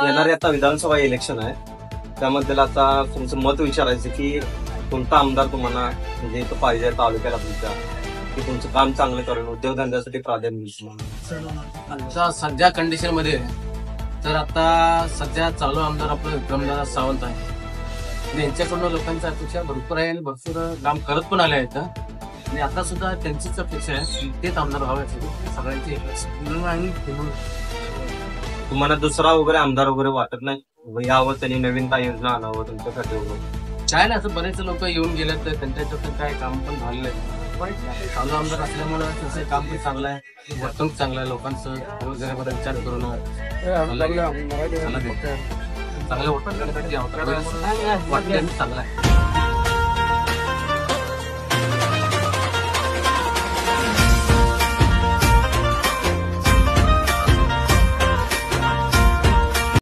येणारे आता विधानसभा इलेक्शन आहे, त्यामध्ये आता तुमचं मत विचारायचं की कोणता आमदार तुम्हाला म्हणजे इथं पाहिजे तालुक्याला तुमच्या, की तुमचं काम चांगलं करेल, उद्योगधंद्यासाठी प्राधान्य देईल. आता सध्या कंडिशन मध्ये तर आता सध्या चालू आमदार आपलं विक्रमदादा सावंत आहे. यांच्याकडून लोकांच्या अपेक्षा भरपूर आहे आणि भरपूर काम करत पण आले आहेत आणि आता सुद्धा त्यांचीच अपेक्षा आहे की तेच आमदार व्हावे सगळ्यांची. तुम्हाला दुसरा वगैरे आमदार वगैरे वाटत नाही यावं, त्यांनी नवीन काय योजना आणावं तुमच्यासाठी वगैरे? काय नाही, असं बरेच लोक येऊन गेले तर त्यांच्याच्यातून काय काम पण झालेलं आहे. चालू आमदार असल्यामुळे त्यांचं काम पण चांगलं आहे, वर्तणूक चांगलं आहे, लोकांचं वगैरे विचार करून चांगलं वर्तन करण्यासाठी चांगलं आहे.